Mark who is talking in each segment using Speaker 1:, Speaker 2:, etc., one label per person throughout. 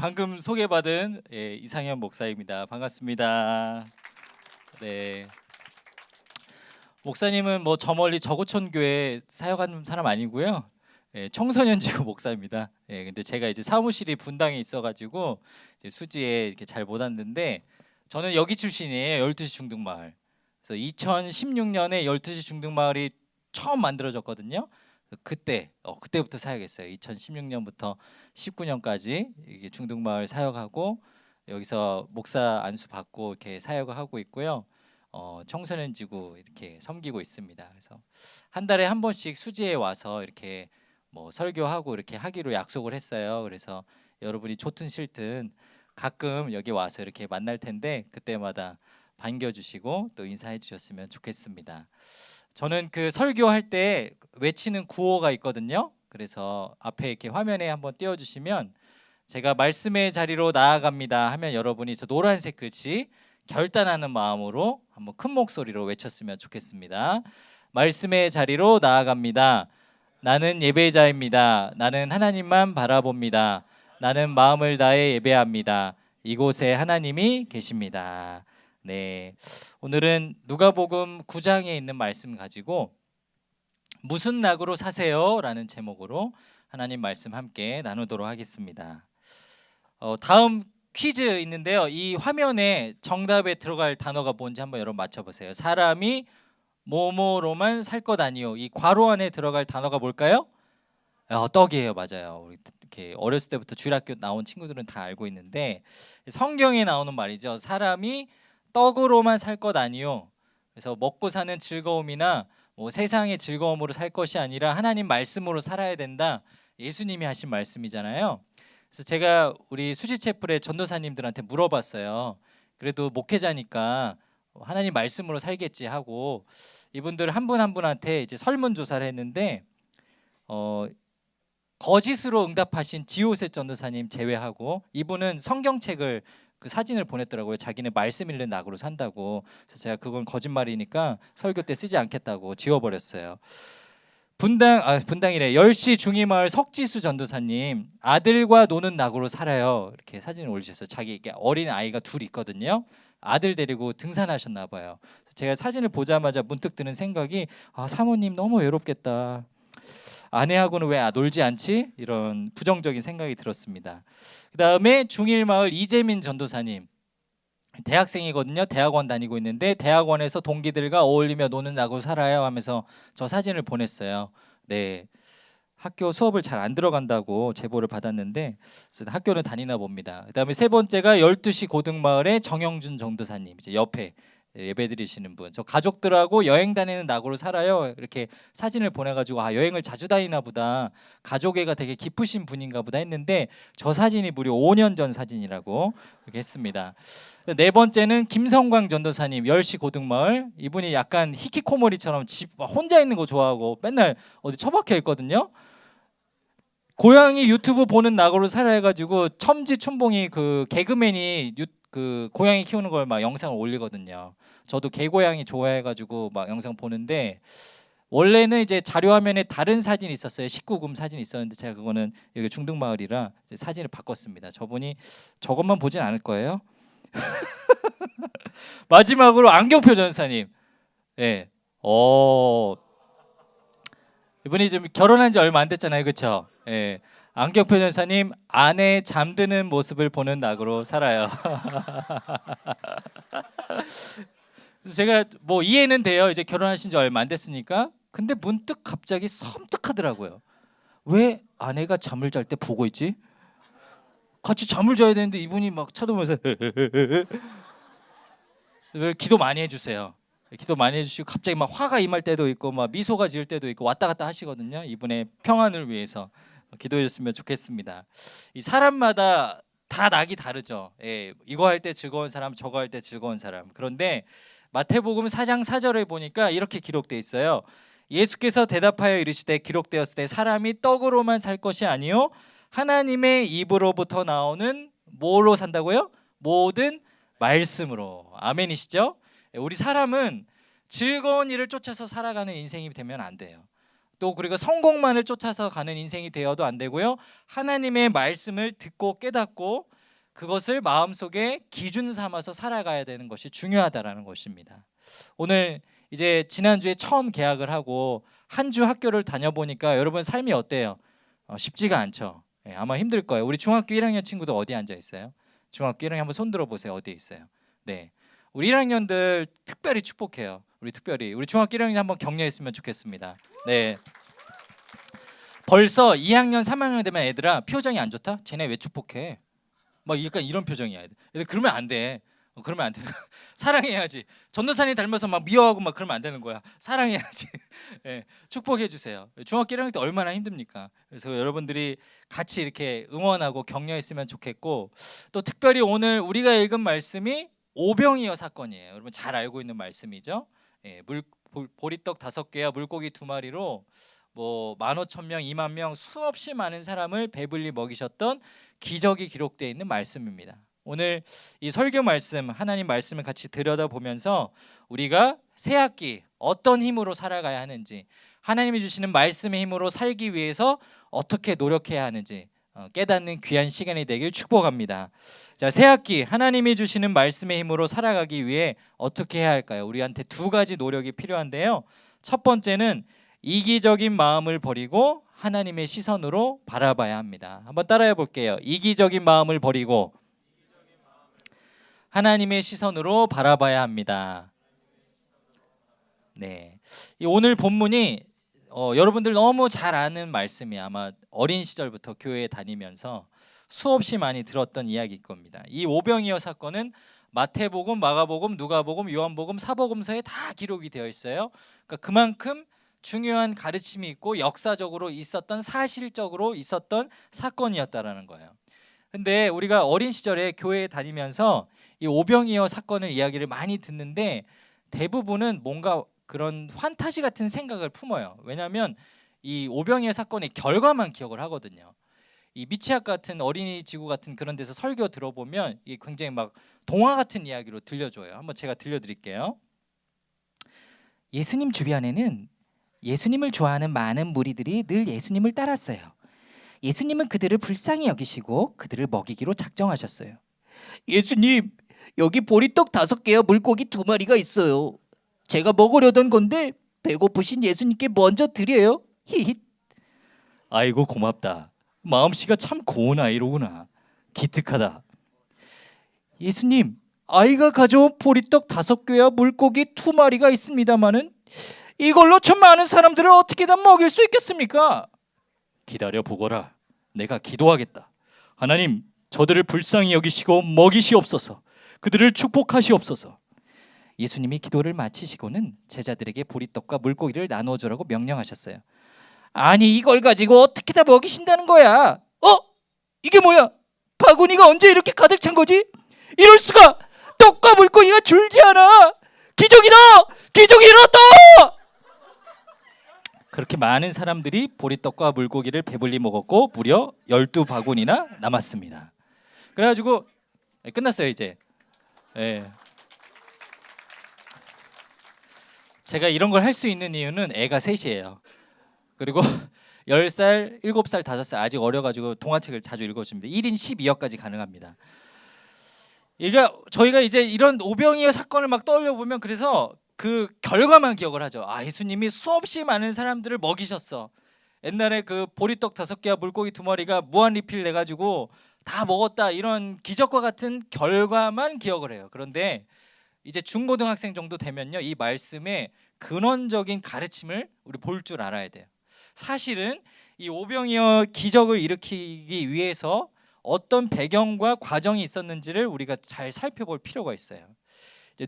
Speaker 1: 방금 소개받은 이상현 목사입니다. 반갑습니다. 네, 목사님은 뭐 저 멀리 저구촌 교회 사역하는 사람 아니고요. 청소년 지구 목사입니다. 근데 제가 이제 사무실이 분당에 있어가지고 이제 수지에 이렇게 잘 못 왔는데 저는 여기 출신이에요. 12시 중등마을. 그래서 2016년에 12시 중등마을이 처음 만들어졌거든요. 그때부터 사역했어요. 2016년부터 19년까지 이게 중등마을 사역하고 여기서 목사 안수 받고 이렇게 사역을 하고 있고요. 청소년 지구 이렇게 섬기고 있습니다. 그래서 한 달에 한 번씩 수지에 와서 이렇게 뭐 설교하고 이렇게 하기로 약속을 했어요. 그래서 여러분이 좋든 싫든 가끔 여기 와서 이렇게 만날 텐데 그때마다 반겨주시고 또 인사해 주셨으면 좋겠습니다. 저는 그 설교할 때 외치는 구호가 있거든요. 그래서 앞에 이렇게 화면에 한번 띄워주시면 제가 말씀의 자리로 나아갑니다 하면 여러분이 저 노란색 글씨 결단하는 마음으로 한번 큰 목소리로 외쳤으면 좋겠습니다. 말씀의 자리로 나아갑니다. 나는 예배자입니다. 나는 하나님만 바라봅니다. 나는 마음을 다해 예배합니다. 이곳에 하나님이 계십니다. 네, 오늘은 누가복음 9장에 있는 말씀 가지고 무슨 낙으로 사세요? 라는 제목으로 하나님 말씀 함께 나누도록 하겠습니다. 다음 퀴즈 있는데요. 이 화면에 정답에 들어갈 단어가 뭔지 한번 여러분 맞춰보세요. 사람이 뭐뭐로만 살 것 아니요. 이 괄호 안에 들어갈 단어가 뭘까요? 떡이에요. 맞아요. 우리 이렇게 어렸을 때부터 주일학교 나온 친구들은 다 알고 있는데 성경에 나오는 말이죠. 사람이 떡으로만 살 것 아니요. 그래서 먹고 사는 즐거움이나 뭐 세상의 즐거움으로 살 것이 아니라 하나님 말씀으로 살아야 된다. 예수님이 하신 말씀이잖아요. 그래서 제가 우리 수지체플의 전도사님들한테 물어봤어요. 그래도 목회자니까 하나님 말씀으로 살겠지 하고 이분들 한 분 한 분한테 이제 설문조사를 했는데 거짓으로 응답하신 지호세 전도사님 제외하고 이분은 성경책을 그 사진을 보냈더라고요. 자기는 말씀 읽는 낙으로 산다고. 그래서 제가 그건 거짓말이니까 설교 때 쓰지 않겠다고 지워버렸어요. 분당이래. 10시 중이마을 석지수 전도사님 아들과 노는 낙으로 살아요. 이렇게 사진을 올리셨어요. 자기 어린 아이가 둘 있거든요. 아들 데리고 등산하셨나 봐요. 제가 사진을 보자마자 문득 드는 생각이 사모님 너무 외롭겠다. 아내하고는 왜 놀지 않지? 이런 부정적인 생각이 들었습니다. 그 다음에 중일마을 이재민 전도사님 대학생이거든요. 대학원 다니고 있는데 대학원에서 동기들과 어울리며 노는 낙으로 살아요 하면서 저 사진을 보냈어요. 네, 학교 수업을 잘 안 들어간다고 제보를 받았는데 학교는 다니나 봅니다. 그 다음에 세 번째가 12시 고등마을의 정영준 전도사님 이제 옆에 예배 드리시는 분. 저 가족들하고 여행 다니는 낙으로 살아요. 이렇게 사진을 보내가지고 여행을 자주 다니나 보다. 가족애가 되게 깊으신 분인가 보다 했는데 저 사진이 무려 5년 전 사진이라고 이렇게 했습니다. 네 번째는 김성광 전도사님 10시 고등마을. 이분이 약간 히키코모리처럼 집 혼자 있는 거 좋아하고 맨날 어디 처박혀 있거든요. 고양이 유튜브 보는 낙으로 살아 해가지고 첨지 춘봉이 그 개그맨이 그 고양이 키우는 걸 막 영상을 올리거든요. 저도 개고양이 좋아해가지고 막 영상 보는데 원래는 이제 자료 화면에 다른 사진이 있었어요. 19금 사진이 있었는데 제가 그거는 여기 중등마을이라 사진을 바꿨습니다. 저분이 저것만 보진 않을 거예요. 마지막으로 안경표 전사님. 네. 이분이 좀 결혼한 지 얼마 안 됐잖아요. 그렇죠? 예. 안경표 전사님 아내 잠드는 모습을 보는 낙으로 살아요. 그래서 제가 뭐 이해는 돼요. 이제 결혼하신 지 얼마 안 됐으니까. 근데 문득 갑자기 섬뜩하더라고요. 왜 아내가 잠을 잘 때 보고 있지? 같이 잠을 자야 되는데 이분이 막 쳐다보면서 기도 많이 해주세요. 기도 많이 해주시고 갑자기 막 화가 임할 때도 있고 막 미소가 지을 때도 있고 왔다 갔다 하시거든요. 이분의 평안을 위해서 기도해 줬으면 좋겠습니다. 이 사람마다 다 낙이 다르죠. 예, 이거 할 때 즐거운 사람, 저거 할 때 즐거운 사람. 그런데 마태복음 4장 4절에 보니까 이렇게 기록돼 있어요. 예수께서 대답하여 이르시되 기록되었을 때 사람이 떡으로만 살 것이 아니요 하나님의 입으로부터 나오는 뭘로 산다고요? 모든 말씀으로. 아멘이시죠? 우리 사람은 즐거운 일을 쫓아서 살아가는 인생이 되면 안 돼요. 또 그리고 성공만을 쫓아서 가는 인생이 되어도 안 되고요. 하나님의 말씀을 듣고 깨닫고 그것을 마음속에 기준 삼아서 살아가야 되는 것이 중요하다라는 것입니다. 오늘 이제 지난주에 처음 개학을 하고 한 주 학교를 다녀보니까 여러분 삶이 어때요? 쉽지가 않죠. 아마 힘들 거예요. 우리 중학교 1학년 친구들 어디 앉아 있어요? 중학교 1학년 한번 손 들어보세요. 어디에 있어요? 네, 우리 1학년들 특별히 축복해요. 우리 중학교 1학년 한번 격려했으면 좋겠습니다. 네, 벌써 2학년 3학년 되면 애들아 표정이 안 좋다? 쟤네 왜 축복해? 막 약간 이런 표정이야. 애들 그러면 안 돼. 그러면 안 돼. 사랑해야지. 전도사님 닮아서 막 미워하고 막 그러면 안 되는 거야. 사랑해야지. 예, 축복해 주세요. 중학교 1학년 때 얼마나 힘듭니까? 그래서 여러분들이 같이 이렇게 응원하고 격려했으면 좋겠고, 또 특별히 오늘 우리가 읽은 말씀이 오병이어 사건이에요. 여러분 잘 알고 있는 말씀이죠. 예, 보리떡 5개와 물고기 2마리로 뭐 15,000명, 20,000명 수없이 많은 사람을 배불리 먹이셨던 기적이 기록되어 있는 말씀입니다. 오늘 이 설교 말씀, 하나님 말씀을 같이 들여다보면서 우리가 새 학기 어떤 힘으로 살아가야 하는지, 하나님이 주시는 말씀의 힘으로 살기 위해서 어떻게 노력해야 하는지 깨닫는 귀한 시간이 되길 축복합니다. 자, 새 학기 하나님이 주시는 말씀의 힘으로 살아가기 위해 어떻게 해야 할까요? 우리한테 2가지 노력이 필요한데요. 첫 번째는 이기적인 마음을 버리고 하나님의 시선으로 바라봐야 합니다. 한번 따라해 볼게요. 이기적인 마음을 버리고 하나님의 시선으로 바라봐야 합니다. 네, 이 오늘 본문이 여러분들 너무 잘 아는 말씀이 아마 어린 시절부터 교회에 다니면서 수없이 많이 들었던 이야기일 겁니다. 이 오병이어 사건은 마태복음, 마가복음, 누가복음, 요한복음, 사복음서에 다 기록이 되어 있어요. 그러니까 그만큼 중요한 가르침이 있고 역사적으로 있었던, 사실적으로 있었던 사건이었다라는 거예요. 근데 우리가 어린 시절에 교회에 다니면서 이 오병이어 사건을 이야기를 많이 듣는데 대부분은 뭔가 그런 환타지 같은 생각을 품어요. 왜냐하면 이 오병이어 사건의 결과만 기억을 하거든요. 이 미취학 같은 어린이지구 같은 그런 데서 설교 들어보면 이게 굉장히 막 동화 같은 이야기로 들려줘요. 한번 제가 들려드릴게요. 예수님 주변에는 예수님을 좋아하는 많은 무리들이 늘 예수님을 따랐어요. 예수님은 그들을 불쌍히 여기시고 그들을 먹이기로 작정하셨어요. 예수님, 여기 보리떡 5개와 물고기 2마리가 있어요. 제가 먹으려던 건데 배고프신 예수님께 먼저 드려요. 히힛. 아이고 고맙다. 마음씨가 참 고운 아이로구나. 기특하다. 예수님, 아이가 가져온 보리떡 5개와 물고기 2마리가 있습니다마는 이걸로 저 많은 사람들을 어떻게 다 먹일 수 있겠습니까? 기다려 보거라. 내가 기도하겠다. 하나님, 저들을 불쌍히 여기시고 먹이시옵소서. 그들을 축복하시옵소서. 예수님이 기도를 마치시고는 제자들에게 보리떡과 물고기를 나누어 주라고 명령하셨어요. 아니, 이걸 가지고 어떻게 다 먹이신다는 거야? 이게 뭐야? 바구니가 언제 이렇게 가득 찬 거지? 이럴 수가! 떡과 물고기가 줄지 않아! 기적이다! 기적이 일어났다! 그렇게 많은 사람들이 보리떡과 물고기를 배불리 먹었고 무려 12바구니나 남았습니다. 그래가지고 끝났어요 이제. 예. 제가 이런 걸 할 수 있는 이유는 애가 3이에요. 그리고 10살, 7살, 5살 아직 어려가지고 동화책을 자주 읽어줍니다. 1인 12역까지 가능합니다. 저희가 이제 이런 오병이어 사건을 막 떠올려보면 그래서 그 결과만 기억을 하죠. 예수님이 수없이 많은 사람들을 먹이셨어. 옛날에 그 보리떡 5개와 물고기 2마리가 무한 리필 돼가지고 다 먹었다, 이런 기적과 같은 결과만 기억을 해요. 그런데 이제 중고등학생 정도 되면요, 이 말씀의 근원적인 가르침을 우리 볼 줄 알아야 돼요. 사실은 이 오병이어 기적을 일으키기 위해서 어떤 배경과 과정이 있었는지를 우리가 잘 살펴볼 필요가 있어요.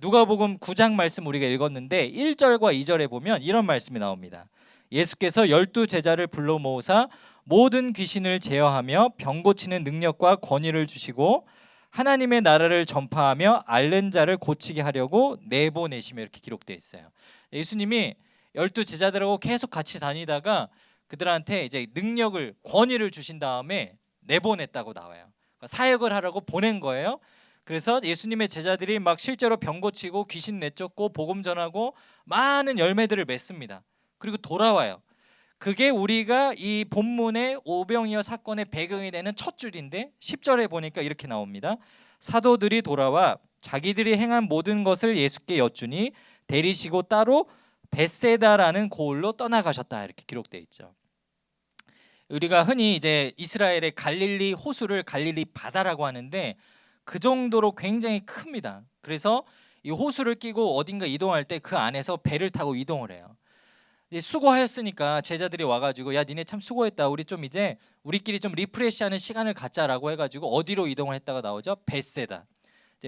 Speaker 1: 누가복음 9장 말씀 우리가 읽었는데 1절과 2절에 보면 이런 말씀이 나옵니다. 예수께서 12제자를 불러 모으사 모든 귀신을 제어하며 병 고치는 능력과 권위를 주시고 하나님의 나라를 전파하며 앓는 자를 고치게 하려고 내보내시며, 이렇게 기록되어 있어요. 예수님이 12제자들하고 계속 같이 다니다가 그들한테 이제 능력을, 권위를 주신 다음에 내보냈다고 나와요. 그러니까 사역을 하라고 보낸 거예요. 그래서 예수님의 제자들이 막 실제로 병 고치고 귀신 내쫓고 복음 전하고 많은 열매들을 맺습니다. 그리고 돌아와요. 그게 우리가 이 본문의 오병이어 사건의 배경이 되는 첫 줄인데 10절에 보니까 이렇게 나옵니다. 사도들이 돌아와 자기들이 행한 모든 것을 예수께 여쭈니 데리시고 따로 벳세다라는 고을로 떠나가셨다 이렇게 기록되어 있죠. 우리가 흔히 이제 이스라엘의 갈릴리 호수를 갈릴리 바다라고 하는데 그 정도로 굉장히 큽니다. 그래서 이 호수를 끼고 어딘가 이동할 때 그 안에서 배를 타고 이동을 해요. 수고하였으니까 제자들이 와가지고 야 니네 참 수고했다. 우리 좀 이제 우리끼리 좀 리프레시하는 시간을 갖자라고 해가지고 어디로 이동을 했다가 나오죠? 벳세다.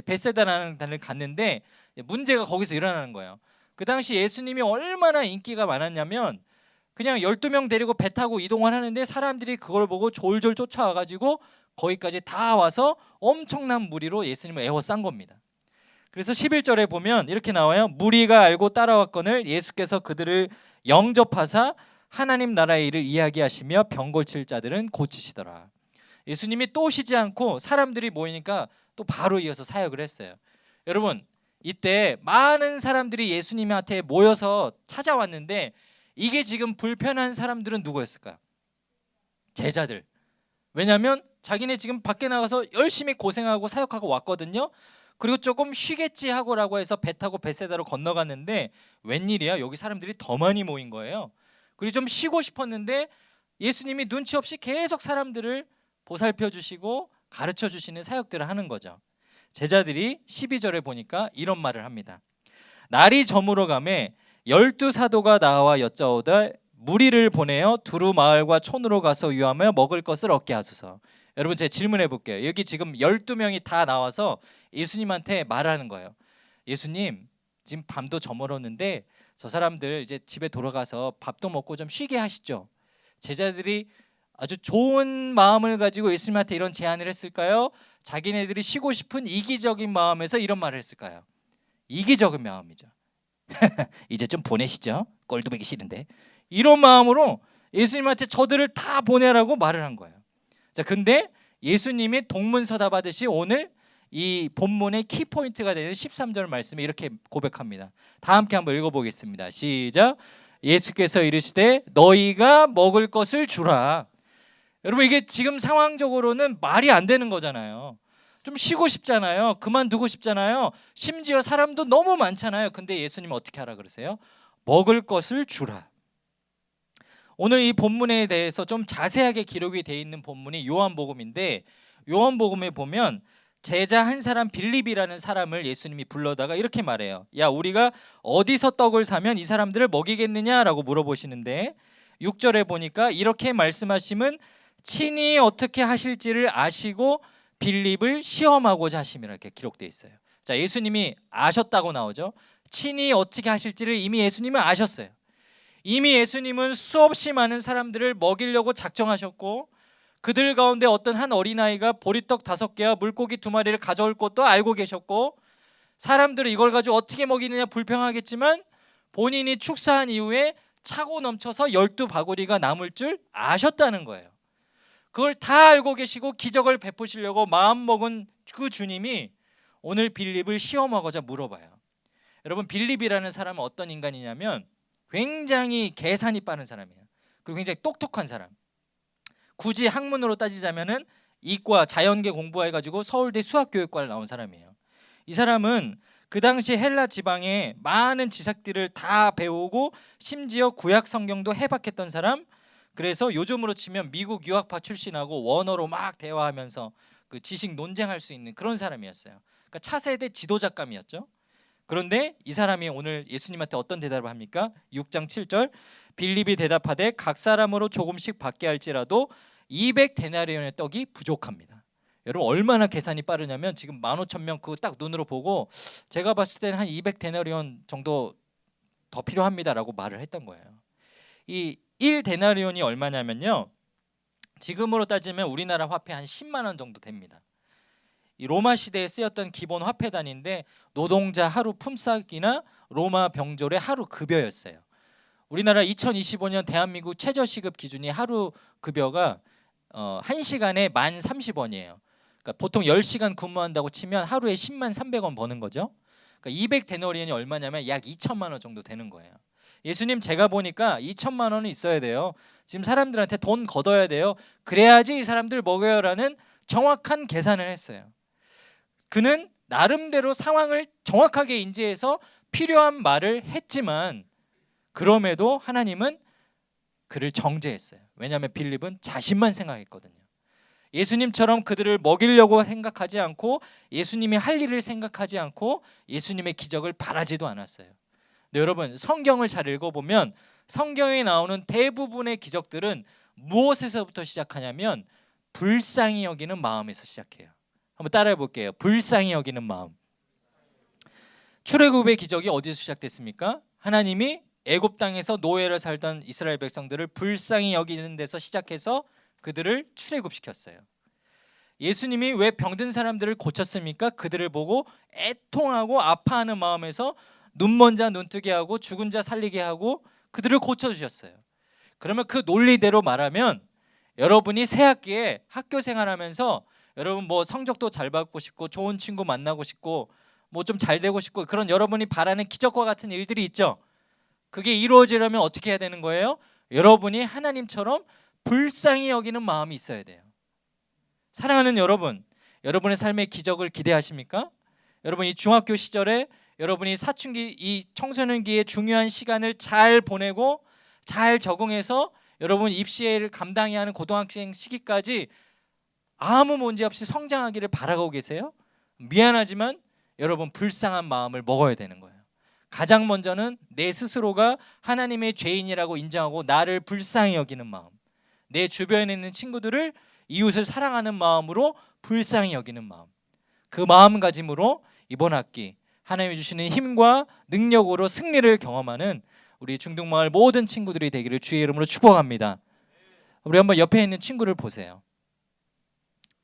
Speaker 1: 벳세다라는 데를 갔는데 문제가 거기서 일어나는 거예요. 그 당시 예수님이 얼마나 인기가 많았냐면 그냥 12명 데리고 배 타고 이동을 하는데 사람들이 그걸 보고 졸졸 쫓아와가지고 거기까지 다 와서 엄청난 무리로 예수님을 에워싼 겁니다. 그래서 11절에 보면 이렇게 나와요. 무리가 알고 따라왔거늘 예수께서 그들을 영접하사 하나님 나라의 일을 이야기하시며 병 고칠 자들은 고치시더라. 예수님이 또 쉬지 않고 사람들이 모이니까 또 바로 이어서 사역을 했어요. 여러분 이때 많은 사람들이 예수님한테 모여서 찾아왔는데 이게 지금 불편한 사람들은 누구였을까요? 제자들. 왜냐하면 자기네 지금 밖에 나가서 열심히 고생하고 사역하고 왔거든요. 그리고 조금 쉬겠지 하고라고 해서 배 타고 벳세다로 건너갔는데 웬일이야? 여기 사람들이 더 많이 모인 거예요. 그리고 좀 쉬고 싶었는데 예수님이 눈치 없이 계속 사람들을 보살펴 주시고 가르쳐 주시는 사역들을 하는 거죠. 제자들이 12절에 보니까 이런 말을 합니다. 날이 저물어 가매 12사도가 나와 여짜오다 무리를 보내어 두루 마을과 촌으로 가서 유하며 먹을 것을 얻게 하소서. 여러분 제가 질문해 볼게요. 여기 지금 12명이 다 나와서 예수님한테 말하는 거예요. 예수님 지금 밤도 저물었는데 저 사람들 이제 집에 돌아가서 밥도 먹고 좀 쉬게 하시죠. 제자들이 아주 좋은 마음을 가지고 예수님한테 이런 제안을 했을까요? 자기네들이 쉬고 싶은 이기적인 마음에서 이런 말을 했을까요? 이기적인 마음이죠. 이제 좀 보내시죠. 꼴도 보기 싫은데. 이런 마음으로 예수님한테 저들을 다 보내라고 말을 한 거예요. 자, 근데 예수님이 동문서답하듯이 오늘 이 본문의 키포인트가 되는 13절 말씀에 이렇게 고백합니다. 다 함께 한번 읽어보겠습니다. 시작. 예수께서 이르시되 너희가 먹을 것을 주라. 여러분 이게 지금 상황적으로는 말이 안 되는 거잖아요. 좀 쉬고 싶잖아요. 그만두고 싶잖아요. 심지어 사람도 너무 많잖아요. 근데 예수님은 어떻게 하라 그러세요? 먹을 것을 주라. 오늘 이 본문에 대해서 좀 자세하게 기록이 되어 있는 본문이 요한복음인데 요한복음에 보면 제자 한 사람 빌립이라는 사람을 예수님이 불러다가 이렇게 말해요. 야 우리가 어디서 떡을 사면 이 사람들을 먹이겠느냐라고 물어보시는데 6절에 보니까 이렇게 말씀하심은 친히 어떻게 하실지를 아시고 빌립을 시험하고자 하심이라 이렇게 기록되어 있어요. 자 예수님이 아셨다고 나오죠. 친히 어떻게 하실지를 이미 예수님은 아셨어요. 이미 예수님은 수없이 많은 사람들을 먹이려고 작정하셨고 그들 가운데 어떤 한 어린아이가 보리떡 5개와 물고기 2마리를 가져올 것도 알고 계셨고 사람들은 이걸 가지고 어떻게 먹이느냐 불평하겠지만 본인이 축사한 이후에 차고 넘쳐서 12바구리가 남을 줄 아셨다는 거예요. 그걸 다 알고 계시고 기적을 베푸시려고 마음먹은 그 주님이 오늘 빌립을 시험하고자 물어봐요. 여러분 빌립이라는 사람은 어떤 인간이냐면 굉장히 계산이 빠른 사람이에요. 그리고 굉장히 똑똑한 사람. 굳이 학문으로 따지자면은 이과 자연계 공부해가지고 서울대 수학교육과를 나온 사람이에요. 이 사람은 그 당시 헬라 지방의 많은 지식들을 다 배우고 심지어 구약 성경도 해박했던 사람. 그래서 요즘으로 치면 미국 유학파 출신하고 원어로 막 대화하면서 그 지식 논쟁할 수 있는 그런 사람이었어요. 그러니까 차세대 지도자감이었죠. 그런데 이 사람이 오늘 예수님한테 어떤 대답을 합니까? 6장 7절 빌립이 대답하되 각 사람으로 조금씩 받게 할지라도 200데나리온의 떡이 부족합니다. 여러분 얼마나 계산이 빠르냐면 지금 15,000명 그거 딱 눈으로 보고 제가 봤을 때는 한 200데나리온 정도 더 필요합니다라고 말을 했던 거예요. 이 1데나리온이 얼마냐면요. 지금으로 따지면 우리나라 화폐 한 10만 원 정도 됩니다. 이 로마 시대에 쓰였던 기본 화폐 단위인데 노동자 하루 품삯이나 로마 병졸의 하루 급여였어요. 우리나라 2025년 대한민국 최저시급 기준이 하루 급여가 1시간에 1030원이에요. 그러니까 보통 10시간 근무한다고 치면 하루에 10만 300원 버는 거죠. 그러니까 200데나리온이 얼마냐면 약 2천만 원 정도 되는 거예요. 예수님 제가 보니까 2천만 원은 있어야 돼요. 지금 사람들한테 돈 걷어야 돼요. 그래야지 이 사람들 먹여요라는 정확한 계산을 했어요. 그는 나름대로 상황을 정확하게 인지해서 필요한 말을 했지만 그럼에도 하나님은 그를 정죄했어요. 왜냐하면 빌립은 자신만 생각했거든요. 예수님처럼 그들을 먹이려고 생각하지 않고 예수님이 할 일을 생각하지 않고 예수님의 기적을 바라지도 않았어요. 근데 여러분 성경을 잘 읽어보면 성경에 나오는 대부분의 기적들은 무엇에서부터 시작하냐면 불쌍히 여기는 마음에서 시작해요. 한번 따라해 볼게요. 불쌍히 여기는 마음. 출애굽의 기적이 어디서 시작됐습니까? 하나님이 애굽 땅에서 노예로 살던 이스라엘 백성들을 불쌍히 여기는 데서 시작해서 그들을 출애굽시켰어요. 예수님이 왜 병든 사람들을 고쳤습니까? 그들을 보고 애통하고 아파하는 마음에서 눈먼 자 눈뜨게 하고 죽은 자 살리게 하고 그들을 고쳐주셨어요. 그러면 그 논리대로 말하면 여러분이 새 학기에 학교 생활하면서 여러분 뭐 성적도 잘 받고 싶고 좋은 친구 만나고 싶고 뭐 좀 잘 되고 싶고 그런 여러분이 바라는 기적과 같은 일들이 있죠. 그게 이루어지려면 어떻게 해야 되는 거예요? 여러분이 하나님처럼 불쌍히 여기는 마음이 있어야 돼요. 사랑하는 여러분, 여러분의 삶의 기적을 기대하십니까? 여러분 이 중학교 시절에 여러분이 사춘기 이 청소년기의 중요한 시간을 잘 보내고 잘 적응해서 여러분 입시를 감당해야 하는 고등학생 시기까지 아무 문제 없이 성장하기를 바라고 계세요? 미안하지만 여러분 불쌍한 마음을 먹어야 되는 거예요. 가장 먼저는 내 스스로가 하나님의 죄인이라고 인정하고 나를 불쌍히 여기는 마음, 내 주변에 있는 친구들을 이웃을 사랑하는 마음으로 불쌍히 여기는 마음, 그 마음가짐으로 이번 학기 하나님이 주시는 힘과 능력으로 승리를 경험하는 우리 중등마을 모든 친구들이 되기를 주의 이름으로 축복합니다. 우리 한번 옆에 있는 친구를 보세요.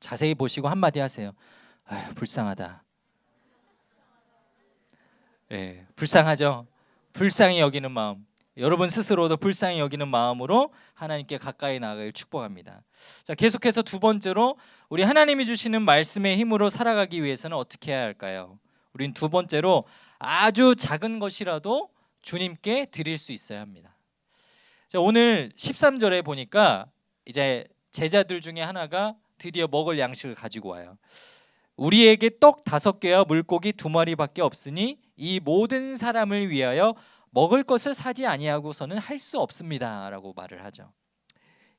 Speaker 1: 자세히 보시고 한마디 하세요. 아휴, 불쌍하다. 네, 불쌍하죠. 불쌍히 여기는 마음. 여러분 스스로도 불쌍히 여기는 마음으로 하나님께 가까이 나가길 축복합니다. 자, 계속해서 두 번째로 우리 하나님이 주시는 말씀의 힘으로 살아가기 위해서는 어떻게 해야 할까요? 우린 두 번째로 아주 작은 것이라도 주님께 드릴 수 있어야 합니다. 자, 오늘 13절에 보니까 이제 제자들 중에 하나가 드디어 먹을 양식을 가지고 와요. 우리에게 떡 5개와 물고기 2마리밖에 없으니 이 모든 사람을 위하여 먹을 것을 사지 아니하고서는 할 수 없습니다라고 말을 하죠.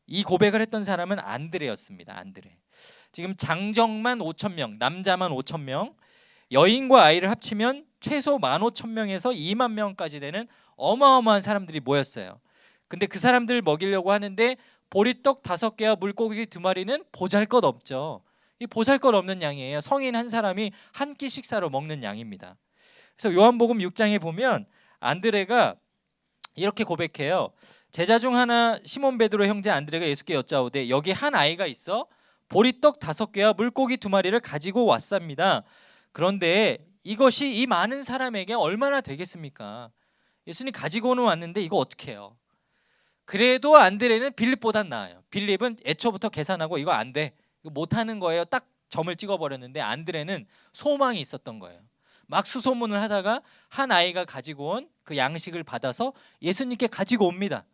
Speaker 1: 이 고백을 했던 사람은 안드레였습니다. 안드레. 지금 장정만 5,000명, 남자만 5,000명, 여인과 아이를 합치면 최소 15,000명에서 2만 명까지 되는 어마어마한 사람들이 모였어요. 근데 그 사람들을 먹이려고 하는데 보리떡 5개와 물고기 2마리는 보잘것없죠. 이 보잘것없는 양이에요. 성인 한 사람이 한 끼 식사로 먹는 양입니다. 그래서 요한복음 6장에 보면 안드레가 이렇게 고백해요. 제자 중 하나 시몬 베드로 형제 안드레가 예수께 여짜오되 여기 한 아이가 있어 보리떡 5개와 물고기 2마리를 가지고 왔습니다. 그런데 이것이 이 많은 사람에게 얼마나 되겠습니까? 예수님 가지고는 왔는데 이거 어떻게 해요? 그래도 안드레는 빌립보단 나아요. 빌립은 애초부터 계산하고 이거 안 돼, 이거 못하는 거예요. 딱 점을 찍어버렸는데 안드레는 소망이 있었던 거예요. 막 수소문을 하다가 한 아이가 가지고 온 그 양식을 받아서 예수님께 가지고 옵니다.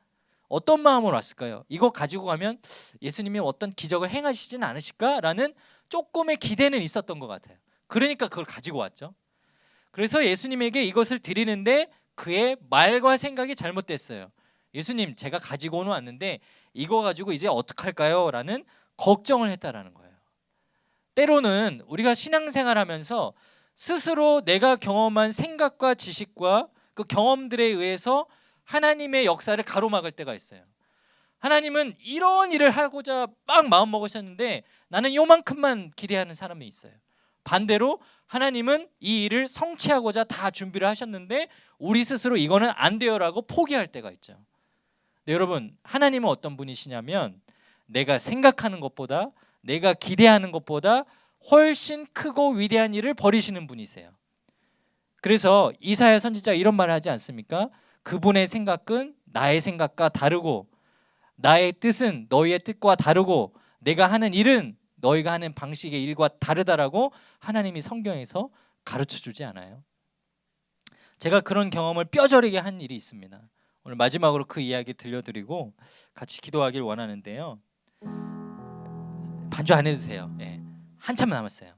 Speaker 1: 어떤 마음으로 왔을까요? 이거 가지고 가면 예수님이 어떤 기적을 행하시진 않으실까라는 조금의 기대는 있었던 것 같아요. 그러니까 그걸 가지고 왔죠. 그래서 예수님에게 이것을 드리는데 그의 말과 생각이 잘못됐어요. 예수님, 제가 가지고는 왔는데 이거 가지고 이제 어떡할까요? 라는 걱정을 했다라는 거예요. 때로는 우리가 신앙생활하면서 스스로 내가 경험한 생각과 지식과 그 경험들에 의해서 하나님의 역사를 가로막을 때가 있어요. 하나님은 이런 일을 하고자 막 마음 먹으셨는데 나는 요만큼만 기대하는 사람이 있어요. 반대로 하나님은 이 일을 성취하고자 다 준비를 하셨는데 우리 스스로 이거는 안 돼요라고 포기할 때가 있죠. 네, 여러분, 하나님은 어떤 분이시냐면 내가 생각하는 것보다 내가 기대하는 것보다 훨씬 크고 위대한 일을 벌이시는 분이세요. 그래서 이사야 선지자가 이런 말을 하지 않습니까? 그분의 생각은 나의 생각과 다르고 나의 뜻은 너희의 뜻과 다르고 내가 하는 일은 너희가 하는 방식의 일과 다르다라고 하나님이 성경에서 가르쳐주지 않아요? 제가 그런 경험을 뼈저리게 한 일이 있습니다. 오늘 마지막으로 그 이야기 들려드리고 같이 기도하길 원하는데요. 반주 안 해도 돼요. 예. 한참 남았어요.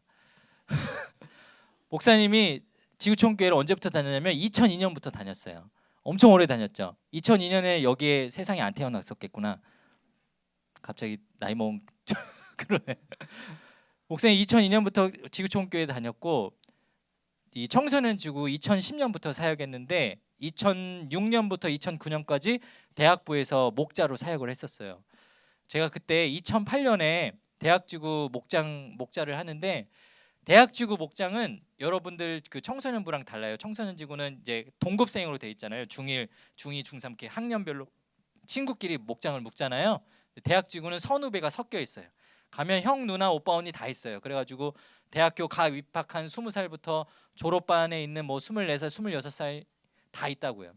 Speaker 1: 목사님이 지구촌교회를 언제부터 다녔냐면 2002년부터 다녔어요. 엄청 오래 다녔죠. 2002년에 여기에 세상에 안 태어났었겠구나. 갑자기 나이 먹은 그러네. 목사님 2002년부터 지구촌교회 다녔고 이 청소년 지구 2010년부터 사역했는데 2006년부터 2009년까지 대학부에서 목자로 사역을 했었어요. 제가 그때 2008년에 대학지구 목자를 하는데 대학지구 목장은 여러분들 그 청소년부랑 달라요. 청소년 지구는 이제 동급생으로 돼 있잖아요. 중1, 중2, 중3 이렇게 학년별로 친구끼리 목장을 묵잖아요. 대학지구는 선후배가 섞여 있어요. 가면 형, 누나, 오빠, 언니 다 있어요. 그래가지고 대학교 가 입학한 20살부터 졸업반에 있는 뭐 24살, 26살 다 있다고요.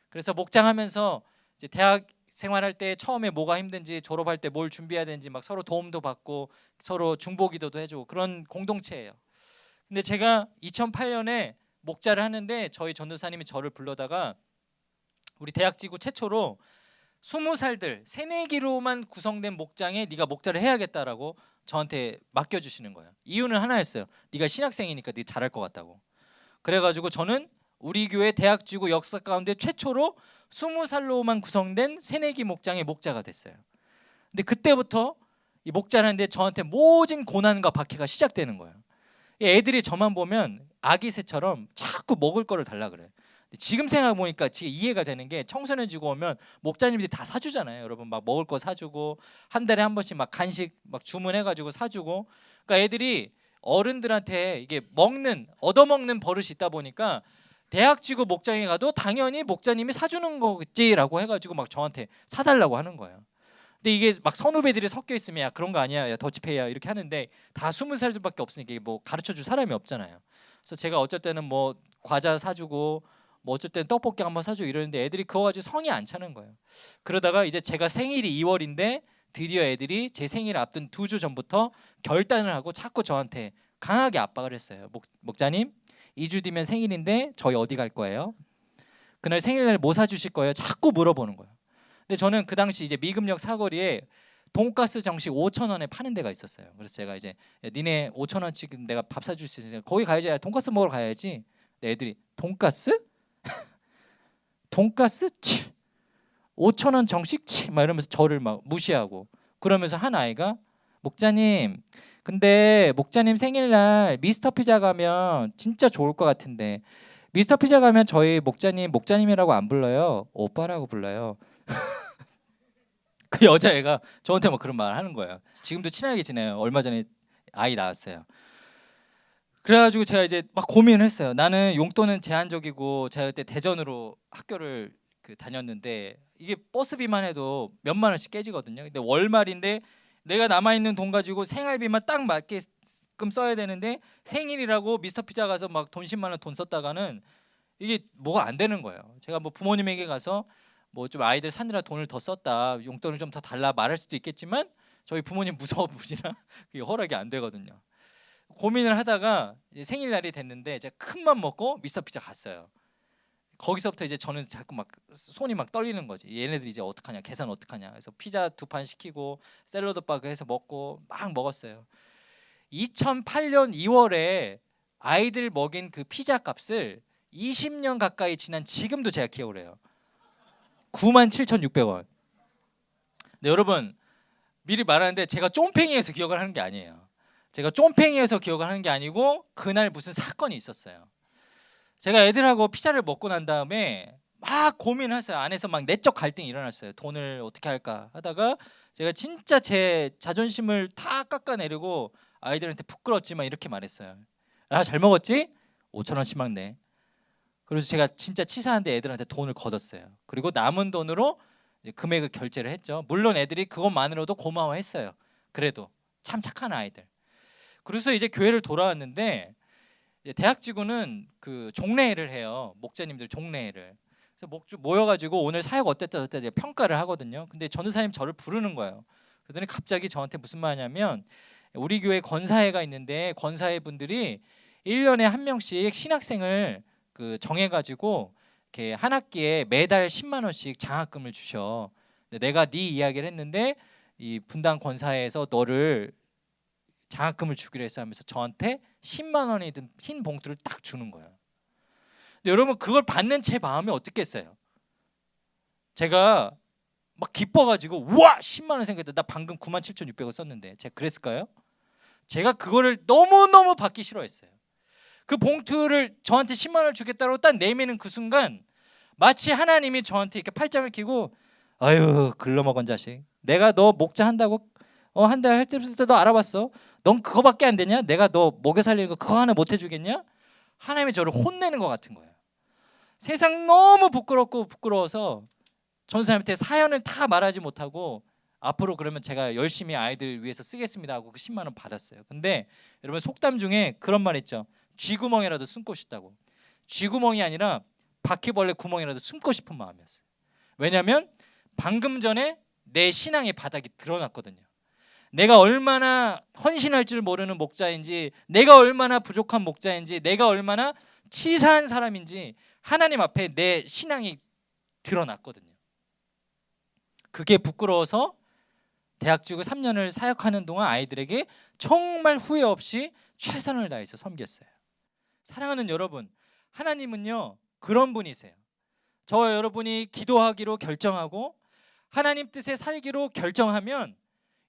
Speaker 1: 그래서 목장하면서 이제 대학 생활할 때 처음에 뭐가 힘든지, 졸업할 때 뭘 준비해야 되는지 막 서로 도움도 받고 서로 중보기도도 해주고 그런 공동체예요. 근데 제가 2008년에 목자를 하는데 저희 전도사님이 저를 불러다가 우리 대학지구 최초로 20살들 새내기로만 구성된 목장에 네가 목자를 해야겠다라고 저한테 맡겨주시는 거예요. 이유는 하나였어요. 네가 신학생이니까 네 잘할 것 같다고. 그래가지고 저는 우리 교회 대학지구 역사 가운데 최초로 20살로만 구성된 새내기 목장의 목자가 됐어요. 근데 그때부터 이 목자를 하는데 저한테 모진 고난과 박해가 시작되는 거예요. 애들이 저만 보면 아기 새처럼 자꾸 먹을 거를 달라 그래요. 지금 생각해 보니까 지금 이해가 되는 게 청소년 지구 오면 목자님들이 다 사주잖아요. 여러분 막 먹을 거 사주고 한 달에 한 번씩 막 간식 막 주문해가지고 사주고. 그러니까 애들이 어른들한테 이게 얻어먹는 버릇이 있다 보니까 대학지구 목장에 가도 당연히 목자님이 사주는 거겠지라고 해가지고 막 저한테 사달라고 하는 거예요. 근데 이게 막 선후배들이 섞여 있으면 야 그런 거 아니야, 야 더치페이야 이렇게 하는데 다 20살들밖에 없으니까 뭐 가르쳐줄 사람이 없잖아요. 그래서 제가 어쩔 때는 뭐 과자 사주고 뭐 어쩔 때는 떡볶이 한번 사주고 이러는데 애들이 그거 가지고 성이 안 차는 거예요. 그러다가 이제 제가 생일이 2월인데 드디어 애들이 제 생일 앞둔 2주 전부터 결단을 하고 자꾸 저한테 강하게 압박을 했어요. 목자님 2주 뒤면 생일인데 저희 어디 갈 거예요? 그날 생일날 뭐 사주실 거예요? 자꾸 물어보는 거예요. 근데 저는 그 당시 이제 미금역 사거리에 돈가스 정식 5,000원에 파는 데가 있었어요. 그래서 제가 이제 야, 니네 5,000원씩 내가 밥 사줄 수 있으니까 거기 가야지. 야, 돈가스 먹으러 가야지. 애들이 돈가스? 돈가스? 치. 5,000원 정식? 치. 막 이러면서 저를 막 무시하고 그러면서 한 아이가 목자님 근데 목자님 생일날 미스터 피자 가면 진짜 좋을 것 같은데 미스터 피자 가면 저희 목자님이라고 안 불러요. 오빠라고 불러요. 그 여자애가 저한테 막 그런 말을 하는 거예요. 지금도 친하게 지내요. 얼마 전에 아이 낳았어요. 그래가지고 제가 이제 막 고민을 했어요. 나는 용돈은 제한적이고 제가 그때 대전으로 학교를 다녔는데 이게 버스비만 해도 몇만 원씩 깨지거든요. 근데 월말인데 내가 남아있는 돈 가지고 생활비만 딱 맞게끔 써야 되는데 생일이라고 미스터 피자 가서 막 돈 10만 원 돈 썼다가는 이게 뭐가 안 되는 거예요. 제가 뭐 부모님에게 가서 뭐 좀 아이들 사느라 돈을 더 썼다, 용돈을 좀 더 달라 말할 수도 있겠지만 저희 부모님 무서워 보시나 그게 허락이 안 되거든요. 고민을 하다가 이제 생일날이 됐는데 제가 큰 맘 먹고 미스터 피자 갔어요. 거기서부터 이제 저는 자꾸 막 손이 막 떨리는 거지. 얘네들이 이제 어떡하냐, 계산 어떡하냐. 그래서 피자 2판 시키고 샐러드 바그 해서 먹고 막 먹었어요. 2008년 2월에 아이들 먹인 그 피자 값을 20년 가까이 지난 지금도 제가 기억을 해요. 97,600원. 네, 여러분 미리 말하는데 제가 쫌팽이에서 기억을 하는 게 아니에요. 제가 쫌팽이에서 기억을 하는 게 아니고 그날 무슨 사건이 있었어요. 제가 애들하고 피자를 먹고 난 다음에 막 고민을 했어요. 안에서 막 내적 갈등이 일어났어요. 돈을 어떻게 할까 하다가 제가 진짜 제 자존심을 다 깎아내리고 아이들한테 부끄럽지만 이렇게 말했어요. 아, 잘 먹었지? 5,000원씩만 내. 그래서 제가 진짜 치사한데 애들한테 돈을 걷었어요. 그리고 남은 돈으로 금액을 결제를 했죠. 물론 애들이 그것만으로도 고마워했어요. 그래도 참 착한 아이들. 그래서 이제 교회를 돌아왔는데 대학지구는 그 종례회를 해요. 목자님들 종례회를. 그래서 모여가지고 오늘 사역 어땠다 평가를 하거든요. 근데 전도사님 저를 부르는 거예요. 그러더니 갑자기 저한테 무슨 말이냐면 우리 교회 권사회가 있는데 권사회 분들이 1년에 한 명씩 신학생을 정해가지고 이렇게 한 학기에 매달 10만 원씩 장학금을 주셔. 근데 내가 네 이야기를 했는데 이 분당 권사에서 너를 장학금을 주기로 했어 하면서 저한테 10만 원이 든 흰 봉투를 딱 주는 거예요. 근데 여러분 그걸 받는 제 마음이 어떻겠어요? 제가 막 기뻐가지고 우와 10만 원 생겼다. 나 방금 97,600원 썼는데 제가 그랬을까요? 제가 그거를 너무너무 받기 싫어했어요. 그 봉투를 저한테 10만 원을 주겠다고 딱 내미는 그 순간 마치 하나님이 저한테 이렇게 팔짱을 끼고 아유 글러먹은 자식, 내가 너 목자 한다고 한 달 할 때부터 너 알아봤어? 넌 그거밖에 안 되냐? 내가 너 먹여 살리는 거 그거 하나 못 해주겠냐? 하나님이 저를 혼내는 것 같은 거예요. 세상 너무 부끄럽고 부끄러워서 전사님한테 사연을 다 말하지 못하고 앞으로 그러면 제가 열심히 아이들 위해서 쓰겠습니다 하고 그 10만 원 받았어요. 근데 여러분 속담 중에 그런 말 있죠. 쥐구멍이라도 숨고 싶다고. 쥐구멍이 아니라 바퀴벌레 구멍이라도 숨고 싶은 마음이었어요. 왜냐하면 방금 전에 내 신앙의 바닥이 드러났거든요. 내가 얼마나 헌신할 줄 모르는 목자인지, 내가 얼마나 부족한 목자인지, 내가 얼마나 치사한 사람인지 하나님 앞에 내 신앙이 드러났거든요. 그게 부끄러워서 대학지구 3년을 사역하는 동안 아이들에게 정말 후회 없이 최선을 다해서 섬겼어요. 사랑하는 여러분, 하나님은요 그런 분이세요. 저와 여러분이 기도하기로 결정하고 하나님 뜻에 살기로 결정하면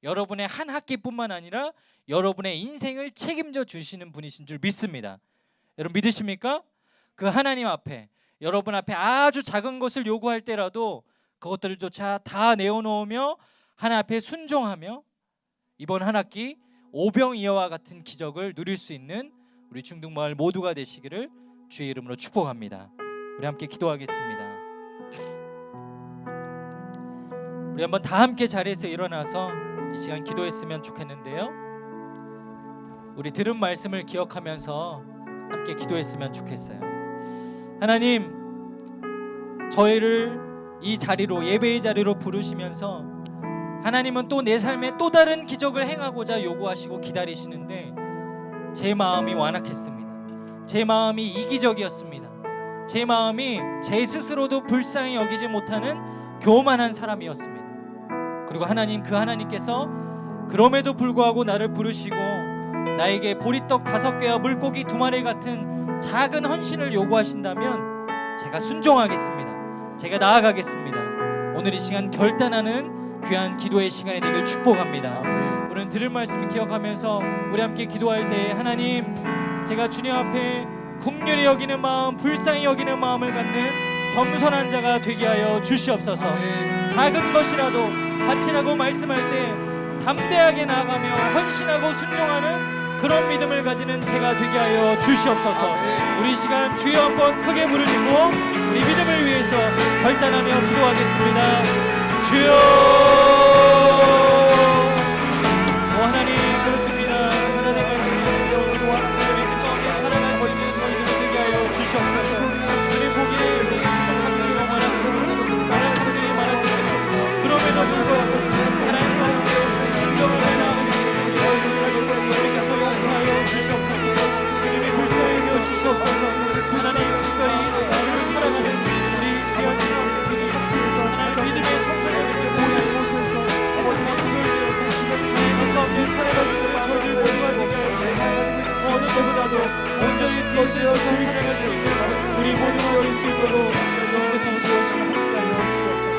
Speaker 1: 여러분의 한 학기뿐만 아니라 여러분의 인생을 책임져 주시는 분이신 줄 믿습니다. 여러분 믿으십니까? 그 하나님 앞에 여러분 앞에 아주 작은 것을 요구할 때라도 그것들조차 다 내어놓으며 하나님 앞에 순종하며 이번 한 학기 오병이어와 같은 기적을 누릴 수 있는 우리 중등마을 모두가 되시기를 주의 이름으로 축복합니다. 우리 함께 기도하겠습니다. 우리 한번 다 함께 자리에서 일어나서 이 시간 기도했으면 좋겠는데요. 우리 들은 말씀을 기억하면서 함께 기도했으면 좋겠어요. 하나님, 저희를 이 자리로, 예배의 자리로 부르시면서 하나님은 또 내 삶에 또 다른 기적을 행하고자 요구하시고 기다리시는데 제 마음이 완악했습니다. 제 마음이 이기적이었습니다. 제 마음이 제 스스로도 불쌍히 여기지 못하는 교만한 사람이었습니다. 그리고 하나님, 그 하나님께서 그럼에도 불구하고 나를 부르시고 나에게 보리떡 5개와 물고기 2마리 같은 작은 헌신을 요구하신다면 제가 순종하겠습니다. 제가 나아가겠습니다. 오늘 이 시간 결단하는 귀한 기도의 시간이 되길 축복합니다. 우리는 들을 말씀을 기억하면서 우리 함께 기도할 때 하나님, 제가 주님 앞에 긍휼히 여기는 마음, 불쌍히 여기는 마음을 갖는 겸손한 자가 되게 하여 주시옵소서. 작은 것이라도 바치라고 말씀할 때 담대하게 나아가며 헌신하고 순종하는 그런 믿음을 가지는 제가 되게 하여 주시옵소서. 우리 시간 주여 한번 크게 부르시고 우리 믿음을 위해서 결단하며 기도하겠습니다. 주여, 하나님 그렇습니다. 하나님 말씀으로 우리 가운데 살아갈 수 있는 저희들을 되게 하여 주시옵소서. 우리 보기에 우리 부족한 일이 많았습니다. 잘할 수들이 많았습니다. 그럼에도 불구하고 하나님 가운데 신경을 내나 우리께서 용서하여 주시옵소서. 주님이 불쌍히 여주시옵소서. 하나님 특별히 나를 사랑하는 우리 귀한 학생들이 하나님 믿음의 청소년들을 모여서 세상의 힘을 가운데 살아갈 수 있는 저희를 모두가 되게 어느 때보다도 온전히 뒤에서 살아갈 수 있는 우리 모두가 될 수 있도록 주님께서 무엇을 함께하여 주옵소서.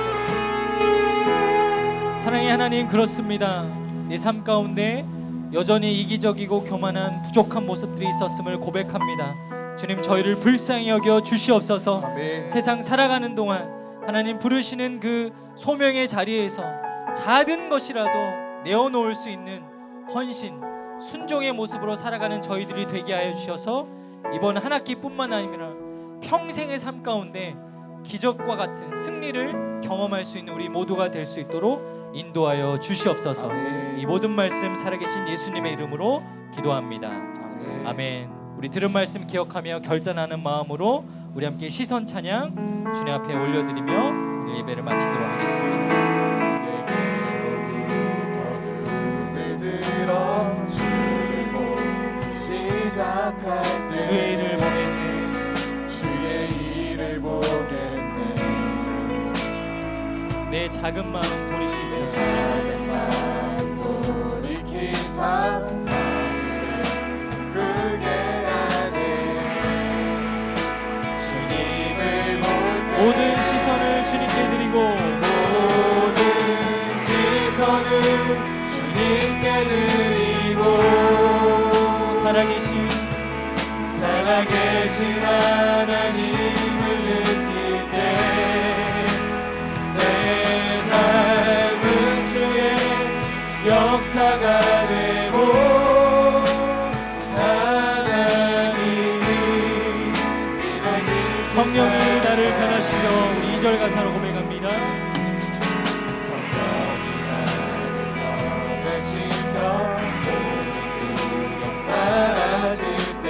Speaker 1: 사랑의 하나님, 그렇습니다. 내 삶 가운데 여전히 이기적이고 교만한 부족한 모습들이 있었음을 고백합니다. 주님, 저희를 불쌍히 여겨 주시옵소서. 아멘. 세상 살아가는 동안 하나님 부르시는 그 소명의 자리에서 작은 것이라도 내어놓을 수 있는 헌신, 순종의 모습으로 살아가는 저희들이 되게 하여 주셔서 이번 한 학기뿐만 아니라 평생의 삶 가운데 기적과 같은 승리를 경험할 수 있는 우리 모두가 될 수 있도록 인도하여 주시옵소서. 아멘. 이 모든 말씀 살아계신 예수님의 이름으로 기도합니다. 아멘. 아멘. 우리 들은 말씀 기억하며 결단하는 마음으로 우리 함께 시선 찬양 주님 앞에 올려드리며 오늘 예배를 마치도록 하겠습니다.
Speaker 2: 내게로부터 눈을 들어 주를 보기 시작할 때
Speaker 1: 주의 일을 보겠네.
Speaker 2: 주의 일을 보게
Speaker 3: 내 작은 마음 돌이키사
Speaker 2: 작은 마음 돌이키사 하늘을 크게 하네. 주님을 볼 때
Speaker 3: 모든 시선을 주님께 드리고
Speaker 2: 모든 시선을 주님께 드리고 살아계신 하나님을 느낄 때 내 삶은 주의 역사가 되고 하나님이 이런
Speaker 3: 성령이 나를 변하시며 우리 2절 가사로 고백합니다.
Speaker 2: 성령이 나를 변해시켜 모든 두려움 사라질 때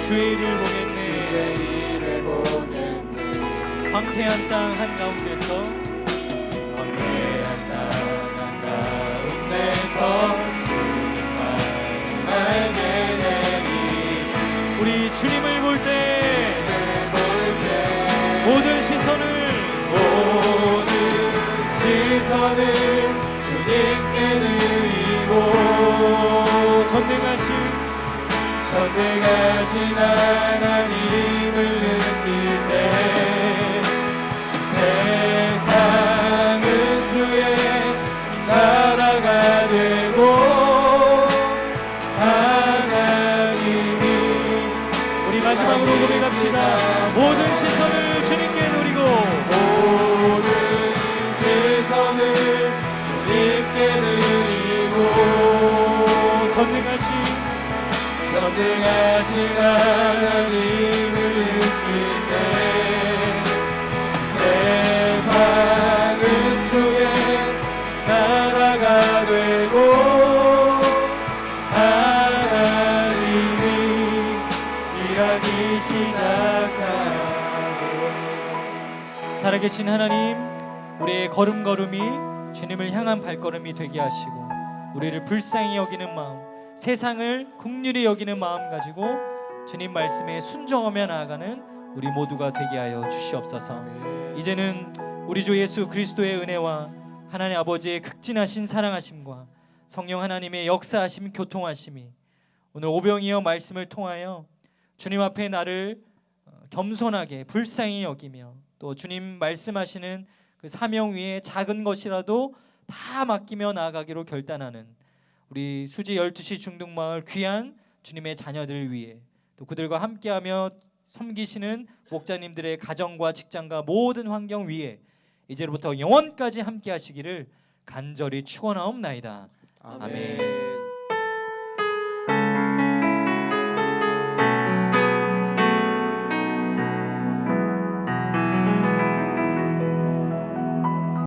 Speaker 3: 주의 일을 보겠네.
Speaker 2: 주의 일을 보겠네.
Speaker 3: 황폐한 땅 한가운데서
Speaker 2: 황폐한 땅 한가운데서 주님만 알게 되니
Speaker 3: 우리 주님을 볼 때
Speaker 2: 볼 때
Speaker 3: 모든 시선을
Speaker 2: 모든 시선을 주님께 드리고 전능하신 하나님을 느낄 때 세상은 주의 나라가 되고 하나님이
Speaker 3: 우리 마지막으로 고백합시다. 모든 시선을 주님께 드리고
Speaker 2: 모든 시선을 주님께 드리고
Speaker 3: 전능하신
Speaker 2: 하나님을 느낄 때 세상은 주의 나라가 되고 하나님이 일하기 시작하고
Speaker 3: 살아계신 하나님, 우리의 걸음걸음이 주님을 향한 발걸음이 되게 하시고 우리를 불쌍히 여기는 마음, 세상을 긍휼히 여기는 마음 가지고 주님 말씀에 순종하며 나아가는 우리 모두가 되게 하여 주시옵소서. 이제는 우리 주 예수 그리스도의 은혜와 하나님 아버지의 극진하신 사랑하심과 성령 하나님의 역사하심 교통하심이 오늘 오병이어 말씀을 통하여 주님 앞에 나를 겸손하게 불쌍히 여기며 또 주님 말씀하시는 그 사명 위에 작은 것이라도 다 맡기며 나아가기로 결단하는 우리 수지 12시 중등마을 귀한 주님의 자녀들 위해 또 그들과 함께하며 섬기시는 목자님들의 가정과 직장과 모든 환경 위에 이제로부터 영원까지 함께 하시기를 간절히 축원하옵나이다.
Speaker 2: 아멘.